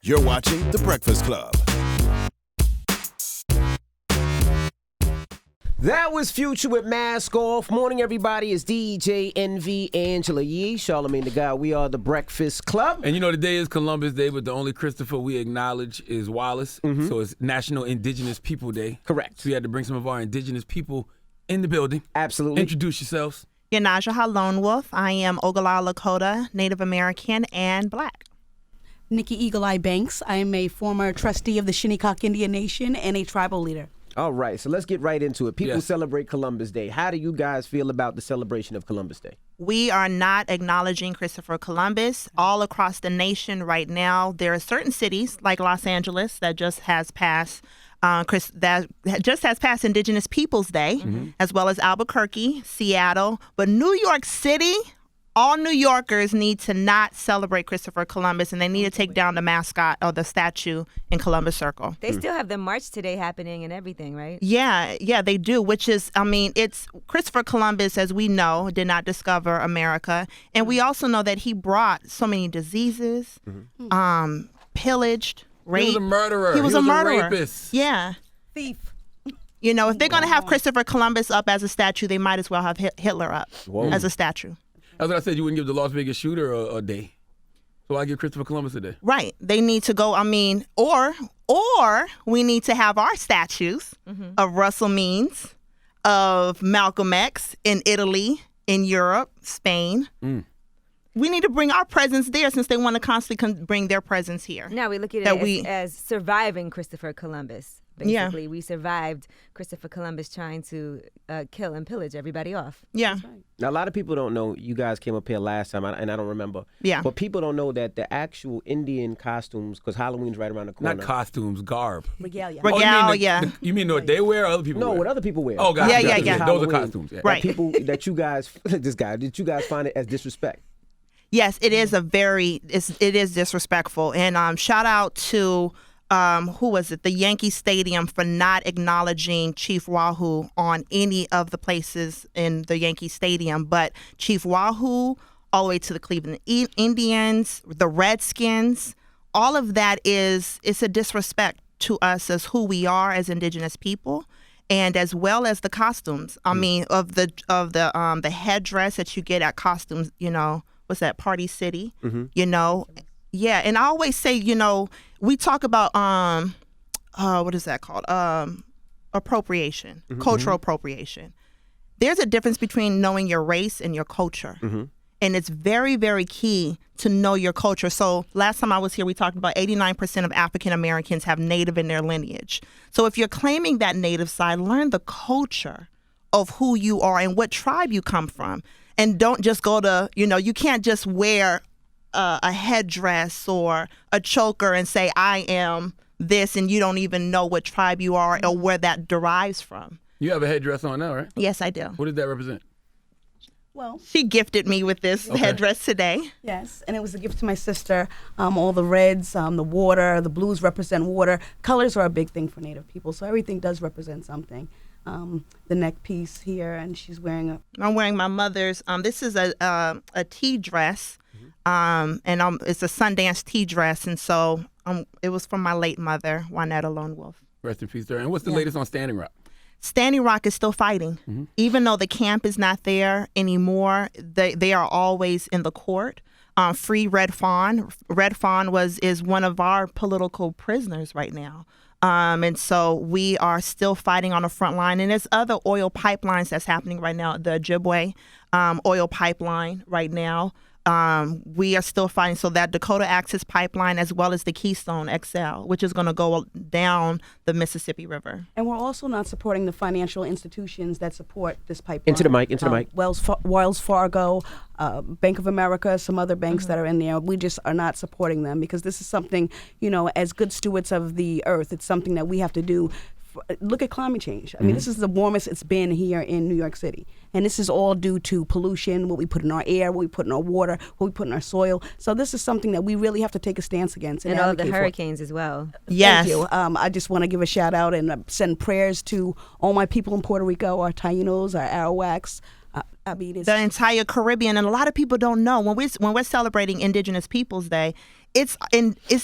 You're watching The Breakfast Club. That was Future with Mask Off. Morning, everybody. It's DJ NV, Angela Yee, Charlamagne the God. We are The Breakfast Club. And you know, today is Columbus Day, but the only Christopher we acknowledge is Wallace. So it's National Indigenous People Day. Correct. So we had to bring some of our indigenous people in the building. Absolutely. Introduce yourselves. Yanaja Lone Wolf. I am Oglala Lakota, Native American, and Black. Nikki Eagle Eye Banks. I am a former trustee of the Shinnecock Indian Nation and a tribal leader. All right, so let's get right into it. People Yes. celebrate Columbus Day. How do you guys feel about the celebration of Columbus Day? We are not acknowledging Christopher Columbus. All across the nation right now, there are certain cities like Los Angeles that just has passed Indigenous Peoples Day, as well as Albuquerque, Seattle. But New York City, all New Yorkers need to not celebrate Christopher Columbus, and they need to take down the mascot or the statue in Columbus Circle. They still have the march today happening and everything, right? Yeah, they do, which is, it's Christopher Columbus, as we know, did not discover America. And we also know that he brought so many diseases, pillaged, raped. He was a murderer. He was a murderer. rapist. Yeah. Thief. You know, if they're going to have Christopher Columbus up as a statue, they might as well have Hitler up as a statue. That's what I said. You wouldn't give the Las Vegas shooter a day. So I give Christopher Columbus a day. Right. They need to go, or we need to have our statues of Russell Means, of Malcolm X in Italy, in Europe, Spain. We need to bring our presence there since they want to constantly bring their presence here. Now we look at it as surviving Christopher Columbus. Basically, we survived Christopher Columbus trying to kill and pillage everybody off. Yeah. Right. Now, a lot of people don't know. You guys came up here last time, and I don't remember. Yeah. But people don't know that the actual Indian costumes, because Halloween's right around the corner. Not costumes, garb. Regalia. Regalia. You mean what they wear or other people No, wear? what other people wear. Oh, God. Yeah. Those are costumes. Yeah. Right. People that you guys, did you guys find it as disrespect? Yes, it is it is disrespectful. And shout out to who was it? The Yankee Stadium for not acknowledging Chief Wahoo on any of the places in the Yankee Stadium. But Chief Wahoo, all the way to the Cleveland Indians, the Redskins, all of that it's a disrespect to us as who we are as Indigenous people. And as well as the costumes. Of the headdress that you get at costumes, what's that, Party City, Yeah, and I always say, we talk about, what is that called? Appropriation, cultural appropriation. There's a difference between knowing your race and your culture. And it's very, very key to know your culture. So last time I was here, we talked about 89% of African Americans have Native in their lineage. So if you're claiming that Native side, learn the culture of who you are and what tribe you come from. And don't just go to, you can't just wear a headdress or a choker and say, I am this, and you don't even know what tribe you are or where that derives from. You have a headdress on now, right? Yes, I do. What does that represent? Well, She gifted me with this headdress today. yes, and it was a gift to my sister. All the reds, the water, the blues represent water. Colors are a big thing for Native people, so everything does represent something. The neck piece here, and she's wearing I'm wearing my mother's. This is a tea dress, and it's a Sundance tea dress, and so it was from my late mother, Juanetta Lone Wolf. Rest in peace there. And what's the latest on Standing Rock? Standing Rock is still fighting. Even though the camp is not there anymore, they are always in the court. Free Red Fawn. Red Fawn is one of our political prisoners right now. And so we are still fighting on the front line. And there's other oil pipelines that's happening right now. The Ojibwe oil pipeline right now. We are still fighting. So that Dakota Access Pipeline, as well as the Keystone XL, which is going to go down the Mississippi River. And we're also not supporting the financial institutions that support this pipeline. Into the mic. Wells Fargo, Bank of America, some other banks that are in there. We just are not supporting them because this is something, as good stewards of the earth, it's something that we have to do. Look at climate change. I mean, this is the warmest it's been here in New York City. And this is all due to pollution, what we put in our air, what we put in our water, what we put in our soil. So this is something that we really have to take a stance against. And all the hurricanes as well. Yes. Thank you. I just want to give a shout out and send prayers to all my people in Puerto Rico, our Tainos, our Arawaks. The entire Caribbean, and a lot of people don't know when we're celebrating Indigenous Peoples Day, it's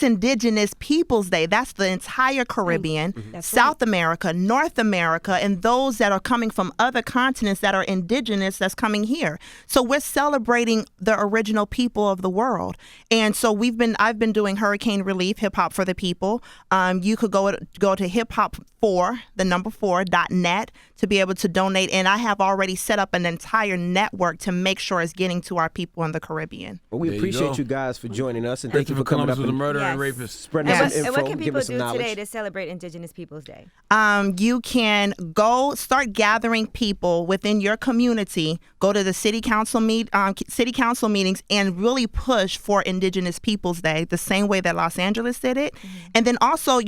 Indigenous Peoples Day. That's the entire Caribbean, South America, North America, and those that are coming from other continents that are indigenous that's coming here. So we're celebrating the original people of the world. And so I've been doing hurricane relief, hip hop for the people. You could go to hiphop4.net to be able to donate. And I have already set up an entire network to make sure it's getting to our people in the Caribbean. Well, we appreciate you guys for joining us, and thank you for coming Columbus up was a and murderer and rapist. spreading some info, And what can giving people us some do knowledge. today to celebrate Indigenous Peoples Day? You can go start gathering people within your community. Go to the city council meetings and really push for Indigenous Peoples Day the same way that Los Angeles did it. And then also,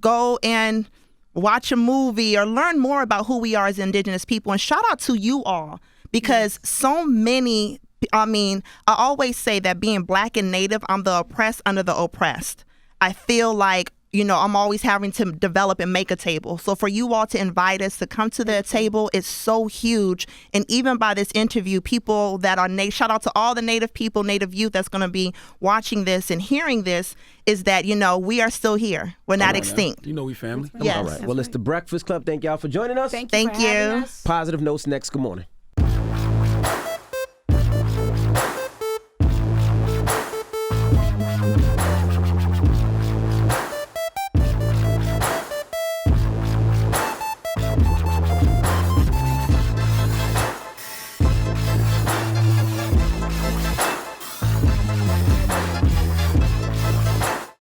go and watch a movie or learn more about who we are as Indigenous people. And shout out to you all, because so many. I always say that being Black and Native, I'm the oppressed under the oppressed. I feel like, I'm always having to develop and make a table. So for you all to invite us to come to the table is so huge. And even by this interview, people that are shout out to all the Native people, Native youth that's going to be watching this and hearing this, is that, we are still here. We're not extinct. We family. Yes. All right. Well, it's the Breakfast Club. Thank y'all for joining us. Thank you. Thank for having you. us. Positive notes next. Good morning.